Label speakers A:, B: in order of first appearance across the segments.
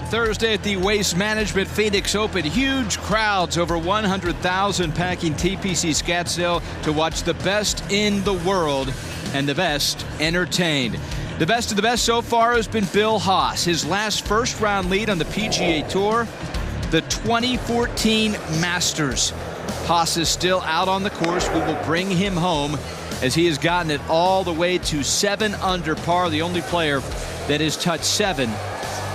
A: Thursday at the Waste Management Phoenix Open. Huge crowds, over 100,000 packing TPC Scottsdale to watch the best in the world and the best entertained. The best of the best so far has been Bill Haas. His last first-round lead on the PGA Tour, the 2014 Masters. Haas is still out on the course. We will bring him home as he has gotten it all the way to 7 under par, the only player that has touched 7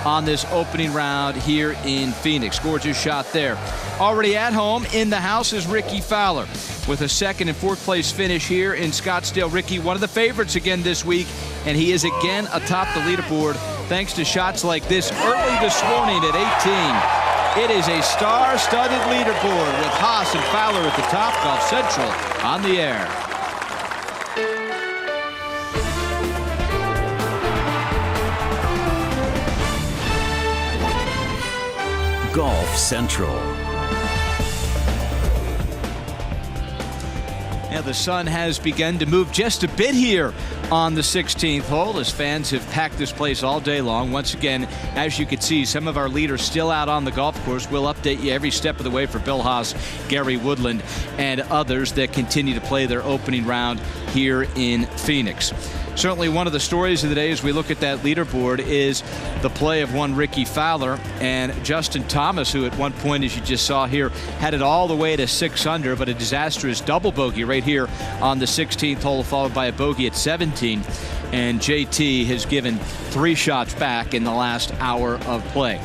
A: on this opening round here in Phoenix. Gorgeous shot there. Already at home in the house is Ricky Fowler with a 2nd and 4th place finish here in Scottsdale. Ricky, one of the favorites again this week, and he is again atop the leaderboard thanks to shots like this early this morning at 18. It is a star-studded leaderboard with Haas and Fowler at the top. Golf Central on the air.
B: Golf Central.
A: Yeah, the sun has begun to move just a bit here on the 16th hole as fans have packed this place all day long. Once again, as you can see, some of our leaders still out on the golf course. We'll update you every step of the way for Bill Haas, Gary Woodland, and others that continue to play their opening round here in Phoenix. Certainly one of the stories of the day as we look at that leaderboard is the play of one Ricky Fowler and Justin Thomas, who at one point, as you just saw here, had it all the way to 6 under, but a disastrous double bogey right here on the 16th hole, followed by a bogey at 17. And JT has given 3 shots back in the last hour of play.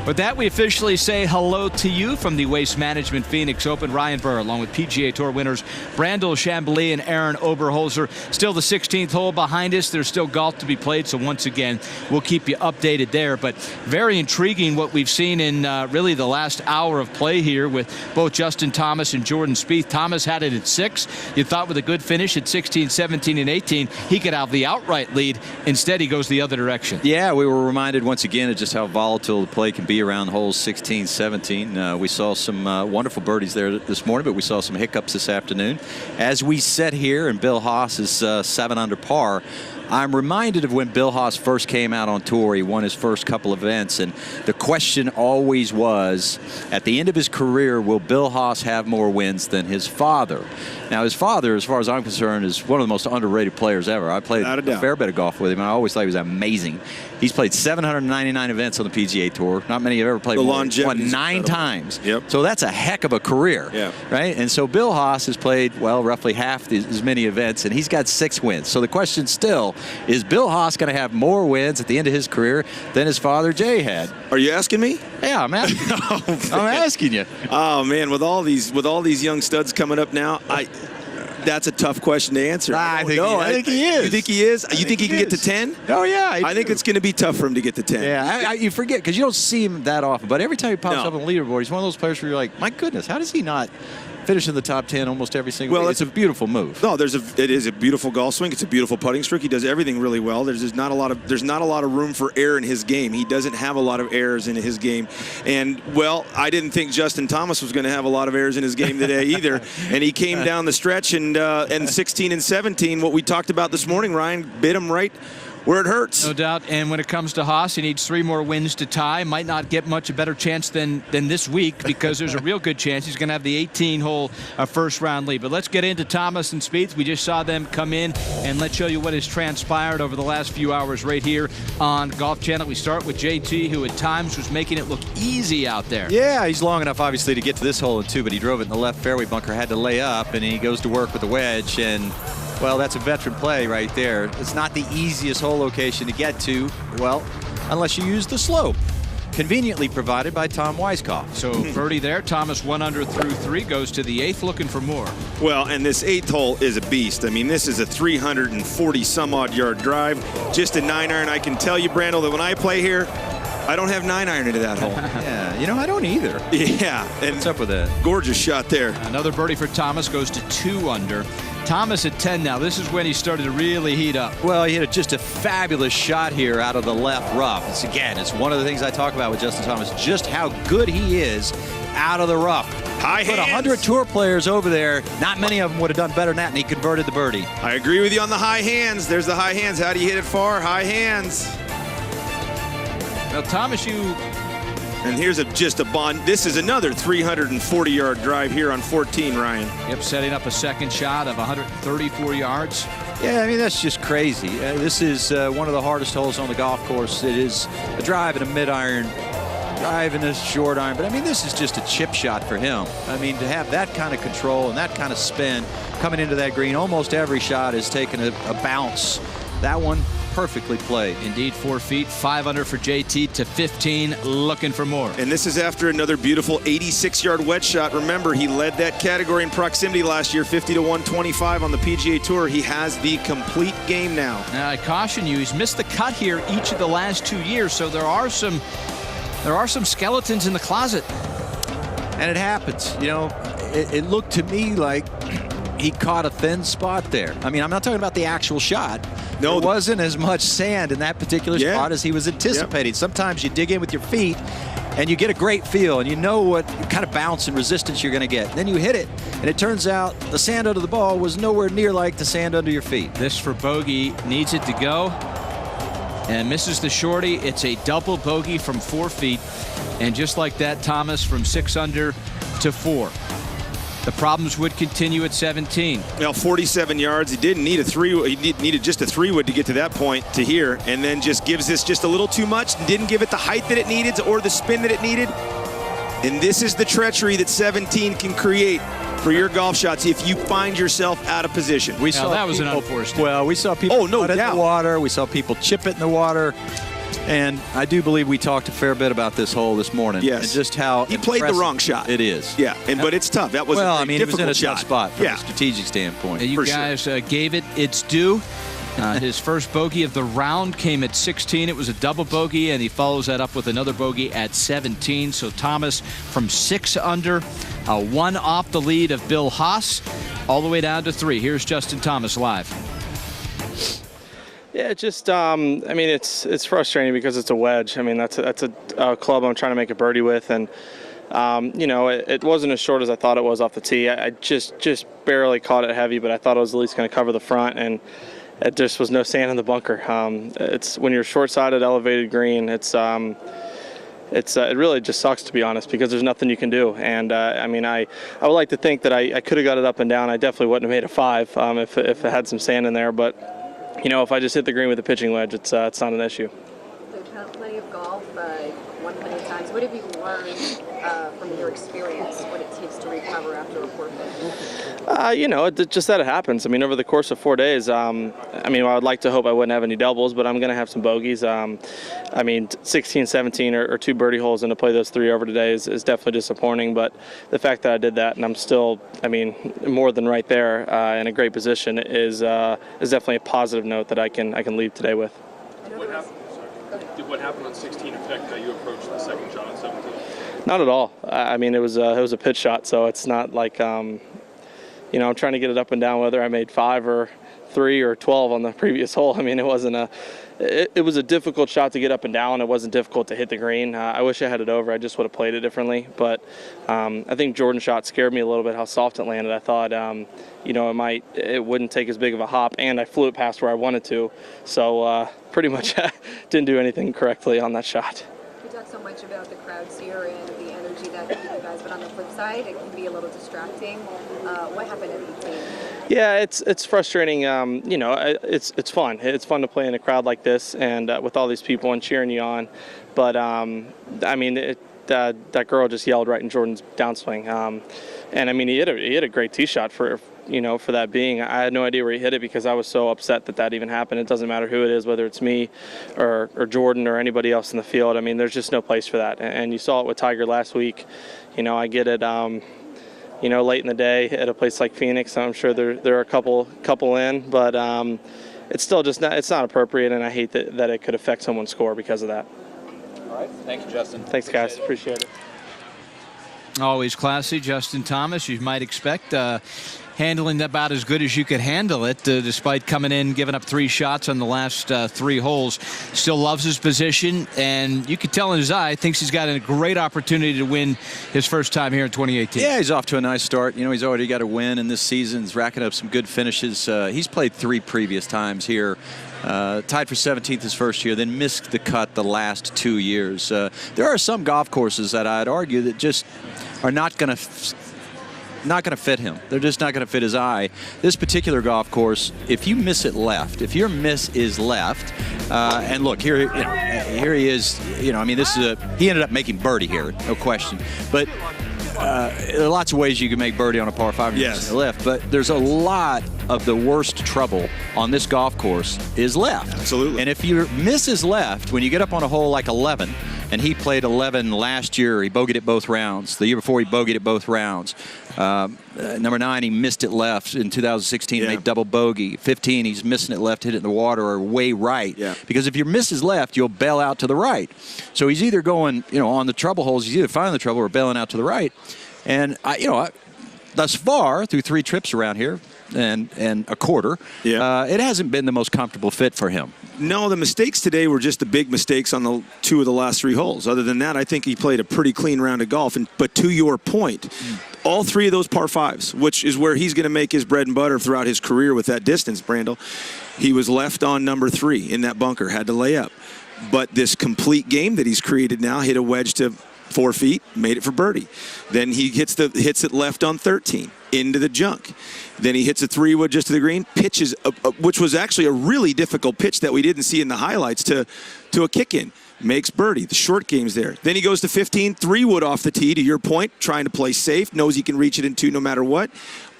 A: With that, we officially say hello to you from the Waste Management Phoenix Open. Ryan Burr, along with PGA Tour winners Brandel Chambly and Aaron Oberholzer. Still the 16th hole behind us. There's still golf to be played, so once again, we'll keep you updated there. But very intriguing what we've seen in really the last hour of play here with both Justin Thomas and Jordan Spieth. Thomas had it at 6. You thought with a good finish at 16, 17, and 18, he could have the outright lead. Instead, he goes the other direction.
C: Yeah, we were reminded once again of just how volatile the play can be around holes 16, 17. We saw some wonderful birdies there this morning, but we saw some hiccups this afternoon. As we sit here and Bill Haas is 7 under par, I'm reminded of when Bill Haas first came out on tour. He won his first couple of events, and the question always was, at the end of his career, will Bill Haas have more wins than his father? Now, his father, as far as I'm concerned, is one of the most underrated players ever. I played a fair bit of golf with him, and I always thought he was amazing. He's played 799 events on the PGA Tour. Not many have ever played more. Won 9 times.
D: Yep.
C: So that's a heck of a career, right? And so Bill Haas has played, well, roughly half as many events, and he's got 6 wins. So the question still, is Bill Haas going to have more wins at the end of his career than his father Jay had?
D: Are you asking me?
C: Yeah, I'm asking. I'm asking you.
D: Oh man, with all these young studs coming up now, that's a tough question to answer.
C: I think he is.
D: You think he is? You think he can get to 10?
C: Oh yeah.
D: I think it's going to be tough for him to get to 10.
C: Yeah, you forget because you don't see him that often. But every time he pops up on the leaderboard, he's one of those players where you're like, my goodness, how does he not finish in the top 10 almost every single week? It's a beautiful move.
D: No, it is a beautiful golf swing. It's a beautiful putting stroke. He does everything really well. There's not a lot of room for error in his game. He doesn't have a lot of errors in his game. And well, I didn't think Justin Thomas was going to have a lot of errors in his game today either. And he came down the stretch and 16 and 17, what we talked about this morning, Ryan, bit him right where it hurts.
A: No doubt. And when it comes to Haas, he needs 3 more wins to tie. Might not get much a better chance than this week because there's a real good chance he's going to have the 18-hole first-round lead. But let's get into Thomas and Spieth. We just saw them come in, and let's show you what has transpired over the last few hours right here on Golf Channel. We start with JT, who at times was making it look easy out there.
C: Yeah, he's long enough, obviously, to get to this hole in 2, but he drove it in the left fairway bunker, had to lay up, and he goes to work with the wedge, and well, that's a veteran play right there. It's not the easiest hole location to get to, well, unless you use the slope. Conveniently provided by Tom Weiskopf.
A: So birdie there. Thomas 1 under through 3, goes to the 8th, looking for more.
D: Well, and this 8th hole is a beast. I mean, this is a 340-some-odd yard drive. Just a 9-iron. I can tell you, Brandel, that when I play here, I don't have 9-iron into that hole.
C: Yeah, you know, I don't either.
D: Yeah. And
C: what's up with that?
D: Gorgeous shot there.
A: Another birdie for Thomas, goes to 2 under. Thomas at 10 now. This is when he started to really heat up.
C: Well, he had just a fabulous shot here out of the left rough. It's one of the things I talk about with Justin Thomas, just how good he is out of the rough.
D: High hands.
C: Put 100 tour players over there. Not many of them would have done better than that, and he converted the birdie.
D: I agree with you on the high hands. There's the high hands. How do you hit it far? High hands.
A: Now, Thomas, you
D: And here's just a bond. This is another 340-yard drive here on 14, Ryan.
A: Yep, setting up a second shot of 134 yards.
C: Yeah, I mean, that's just crazy. This is one of the hardest holes on the golf course. It is a drive and a mid-iron, drive and a short iron. But, I mean, this is just a chip shot for him. I mean, to have that kind of control and that kind of spin coming into that green, almost every shot is taking a bounce. That one perfectly played.
A: Indeed, 4 feet, 5 under for JT to 15, looking for more.
D: And this is after another beautiful 86-yard wedge shot. Remember, he led that category in proximity last year, 50 to 125 on the PGA Tour. He has the complete game now.
A: Now, I caution you, he's missed the cut here each of the last 2 years, so there are some skeletons in the closet.
C: And it happens. You know, it looked to me like he caught a thin spot there. I mean, I'm not talking about the actual shot.
D: No,
C: there wasn't as much sand in that particular spot as he was anticipating. Sometimes you dig in with your feet and you get a great feel and you know what kind of bounce and resistance you're going to get. Then you hit it, and it turns out the sand under the ball was nowhere near like the sand under your feet.
A: This for bogey, needs it to go, and misses the shorty. It's a double bogey from 4 feet, and just like that, Thomas from 6 under to 4. The problems would continue at 17.
D: Now 47 yards. He didn't need a three. He needed just a 3-wood to get to that point to here, and then just gives this just a little too much. Didn't give it the height that it needed or the spin that it needed. And this is the treachery that 17 can create for your golf shots if you find yourself out of position.
C: We saw
A: that was an unforced.
C: Well, we saw people put it in the water. We saw people chip it in the water. And I do believe we talked a fair bit about this hole this morning.
D: Yes.
C: And just how
D: he played the wrong shot.
C: It is.
D: Yeah, but it's tough. That was a difficult
C: it was in a
D: shot.
C: tough spot from a strategic standpoint.
A: You guys gave it its due. His first bogey of the round came at 16. It was a double bogey, and he follows that up with another bogey at 17. So Thomas from 6 under, 1 off the lead of Bill Haas, all the way down to 3. Here's Justin Thomas live.
E: Yeah, just I mean, it's frustrating because it's a wedge. I mean, that's a club I'm trying to make a birdie with, and you know, it wasn't as short as I thought it was off the tee. I just barely caught it heavy, but I thought it was at least going to cover the front, and it just was no sand in the bunker. It's when you're short-sided, elevated green. It really just sucks, to be honest, because there's nothing you can do. And I mean, I would like to think that I could have got it up and down. I definitely wouldn't have made a 5 if it had some sand in there, but. You know, if I just hit the green with a pitching wedge, it's not an issue.
F: So plenty of golf, won plenty of times. What have you learned from your experience, what it takes to recover after a poor finish?
E: You know, just that it happens. I mean, over the course of 4 days, I mean, I would like to hope I wouldn't have any doubles, but I'm going to have some bogeys. I mean, 16, 17 or 2 birdie holes, and to play those 3 over today is definitely disappointing. But the fact that I did that and I'm still, I mean, more than right there in a great position is definitely a positive note that I can leave today with.
G: Did what happened on 16 affect how you approached the second shot on 17?
E: Not at all. I mean, it was a pitch shot, so it's not like you know, I'm trying to get it up and down whether I made 5 or 3 or 12 on the previous hole. I mean, it wasn't it was a difficult shot to get up and down. It wasn't difficult to hit the green. I wish I had it over. I just would have played it differently. But I think Jordan's shot scared me a little bit how soft it landed. I thought, you know, it wouldn't take as big of a hop, and I flew it past where I wanted to. So pretty much didn't do anything correctly on that shot.
F: You talk so much about the crowds here and the energy that you guys, but on the flip side, it can be a little distracting. What happened in between?
E: Yeah, it's frustrating. You know, it's fun. It's fun to play in a crowd like this and with all these people and cheering you on. But I mean, that girl just yelled right in Jordan's downswing. And I mean, he hit a great tee shot for that being. I had no idea where he hit it because I was so upset that even happened. It doesn't matter who it is, whether it's me or Jordan or anybody else in the field. I mean, there's just no place for that. And you saw it with Tiger last week. You know, I get it. You know, late in the day at a place like Phoenix, I'm sure there are a couple in, but it's still just it's not appropriate, and I hate that it could affect someone's score because of that.
G: All right. Thank you, Justin.
E: Thanks, guys. Appreciate it.
A: Always classy, Justin Thomas. You might expect handling about as good as you could handle it, despite coming in, giving up 3 shots on the last 3 holes. Still loves his position, and you could tell in his eye, thinks he's got a great opportunity to win his first time here in 2018.
C: Yeah, he's off to a nice start. You know, he's already got a win in this season. He's racking up some good finishes. He's played 3 previous times here tied for 17th his first year, then missed the cut the last 2 years. There are some golf courses that I'd argue that just are not going to fit him. They're just not going to fit his eye. This particular golf course, if you miss it left, if your miss is left, and look here, here he is. I mean, he ended up making birdie here, no question. But there are lots of ways you can make birdie on a par 5
D: yes.
C: left, but there's a lot of the worst trouble on this golf course is left.
D: Absolutely.
C: And if your miss is left, when you get up on a hole like 11, and he played 11 last year, he bogeyed it both rounds. The year before, he bogeyed it both rounds. Number 9, he missed it left in 2016, made double bogey. 15, he's missing it left, hit it in the water or way right.
D: Yeah.
C: Because if your miss is left, you'll bail out to the right. So he's either going, on the trouble holes, he's either finding the trouble or bailing out to the right. And thus far, through 3 trips around here and a quarter, it hasn't been the most comfortable fit for him.
D: No, the mistakes today were just the big mistakes on the 2 of the last 3 holes. Other than that, I think he played a pretty clean round of golf. But to your point, all 3 of those par 5s, which is where he's going to make his bread and butter throughout his career with that distance, Brandel, he was left on number 3 in that bunker, had to lay up. But this complete game that he's created now, hit a wedge to 4 feet, made it for birdie. Then he hits it left on 13 into the junk. Then he hits a 3-wood just to the green, pitches, which was actually a really difficult pitch that we didn't see in the highlights, to a kick-in. Makes birdie. The short game's there. Then he goes to 15, 3-wood off the tee, to your point, trying to play safe, knows he can reach it in 2 no matter what.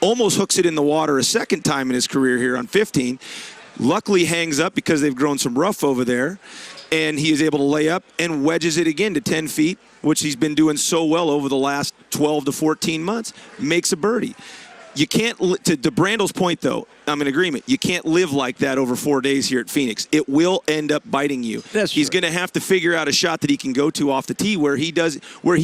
D: Almost hooks it in the water a second time in his career here on 15. Luckily hangs up because they've grown some rough over there. And he is able to lay up and wedges it again to 10 feet, which he's been doing so well over the last 12 to 14 months. Makes a birdie. You can't, to Brandel's point, though, I'm in agreement. You can't live like that over 4 days here at Phoenix. It will end up biting you. He's going to have to figure out a shot that he can go to off the tee where he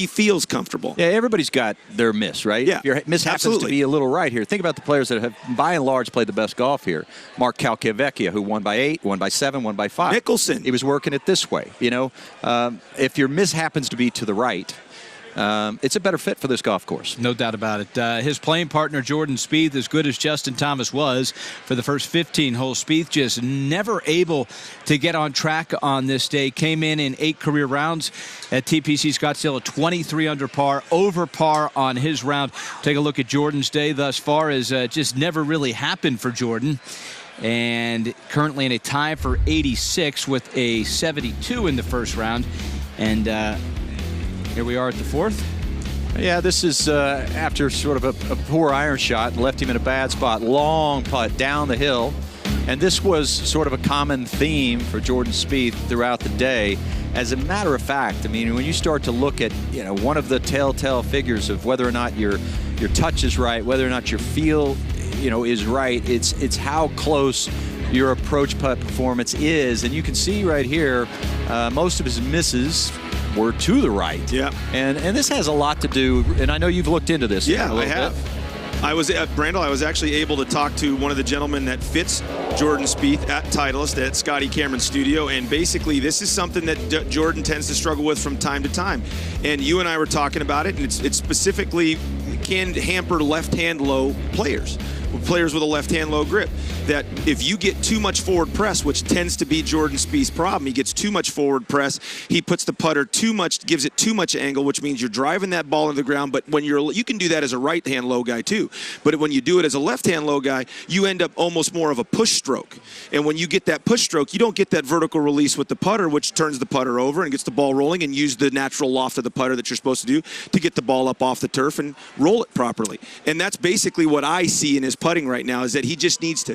D: feels comfortable.
C: Yeah, everybody's got their miss, right?
D: Yeah,
C: if your miss happens to be a little right here. Think about the players that have, by and large, played the best golf here. Mark Calcavecchia, who won by 8, won by 7, won by 5.
D: Nicholson.
C: He was working it this way. If your miss happens to be to the right, it's a better fit for this golf course.
A: No doubt about it. His playing partner, Jordan Spieth, as good as Justin Thomas was for the first 15 holes, Spieth just never able to get on track on this day. Came in 8 career rounds at TPC Scottsdale, a 23 under par, over par on his round. Take a look at Jordan's day thus far, as just never really happened for Jordan. And currently in a tie for 86 with a 72 in the first round. And here we are at the 4th.
C: Yeah, this is after sort of a poor iron shot, left him in a bad spot. Long putt down the hill. And this was sort of a common theme for Jordan Spieth throughout the day. As a matter of fact, I mean, when you start to look at, one of the telltale figures of whether or not your touch is right, whether or not your feel, is right, it's how close your approach putt performance is. And you can see right here, most of his misses were to the right.
D: Yeah.
C: And this has a lot to do, and I know you've looked into this.
D: Yeah, I have. I was at Brandel. I was actually able to talk to one of the gentlemen that fits Jordan Spieth at Titleist at Scotty Cameron's studio, and basically this is something that Jordan tends to struggle with from time to time. And you and I were talking about it, and it's specifically can hamper left-hand low players with a left-hand low grip. That if you get too much forward press, which tends to be Jordan Spieth's problem, he gets too much forward press. He puts the putter gives it too much angle, which means you're driving that ball into the ground. But when you can do that as a right-hand low guy too. But when you do it as a left-hand low guy, you end up almost more of a push stroke. And when you get that push stroke, you don't get that vertical release with the putter, which turns the putter over and gets the ball rolling, and use the natural loft of the putter that you're supposed to do to get the ball up off the turf and roll it properly. And that's basically what I see in his putting right now, is that he just needs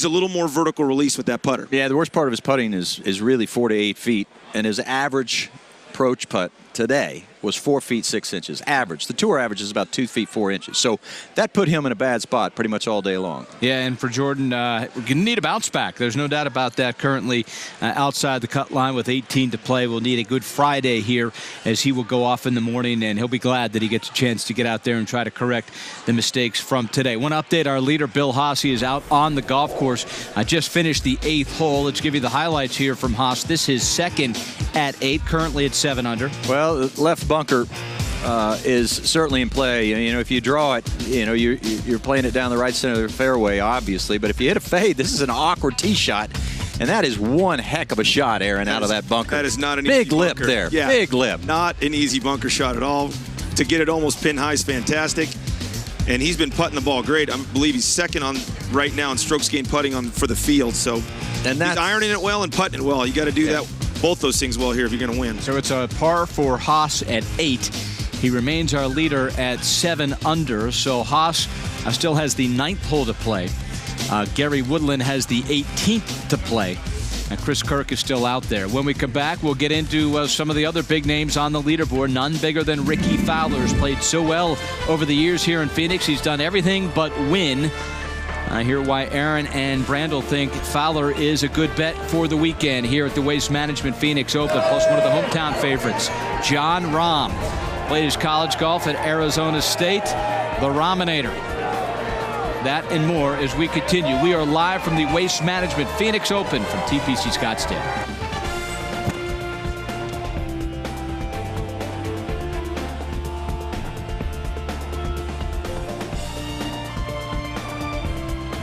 D: a little more vertical release with that putter.
C: Yeah, the worst part of his putting is really 4 to 8 feet, and his average approach putt today was 4 feet 6 inches average. The tour average is about 2 feet 4 inches. So that put him in a bad spot pretty much all day long. Yeah,
A: and for Jordan, we're going to need a bounce back. There's no doubt about that. Currently outside the cut line with 18 to play. We'll need a good Friday here, as he will go off in the morning, and he'll be glad that he gets a chance to get out there and try to correct the mistakes from today. One update, our leader, Bill Haas, is out on the golf course. I just finished the 8th hole. Let's give you the highlights here from Haas. This is second at 8, currently at 7 under.
C: Well, the left bunker is certainly in play. If you draw it, you're playing it down the right center of the fairway, obviously. But if you hit a fade, this is an awkward tee shot. And that is one heck of a shot, Aaron, out of that bunker.
D: That is not an
C: big
D: easy
C: lip
D: bunker.
C: there.
D: Yeah,
C: big lip.
D: Not an easy bunker shot at all. To get it almost pin high is fantastic. And he's been putting the ball great. I believe he's second on right now in strokes gained putting for the field. So he's ironing it well and putting it well. You got to do both those things well here if you're going to win.
A: So it's a par for Haas at 8. He remains our leader at 7 under. So Haas still has the 9th hole to play. Gary Woodland has the 18th to play. And Chris Kirk is still out there. When we come back, we'll get into some of the other big names on the leaderboard. None bigger than Ricky Fowler. Has played so well over the years here in Phoenix. He's done everything but win. I hear why Aaron and Brandel think Fowler is a good bet for the weekend here at the Waste Management Phoenix Open. Plus one of the hometown favorites, John Rahm. Played his college golf at Arizona State. The Raminator. That and more as we continue. We are live from the Waste Management Phoenix Open from TPC Scottsdale.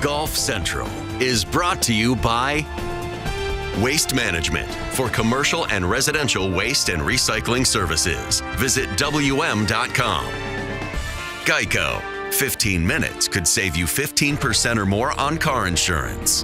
H: Golf Central is brought to you by Waste Management. For commercial and residential waste and recycling services, visit WM.com. Geico. 15 minutes could save you 15% or more on car insurance.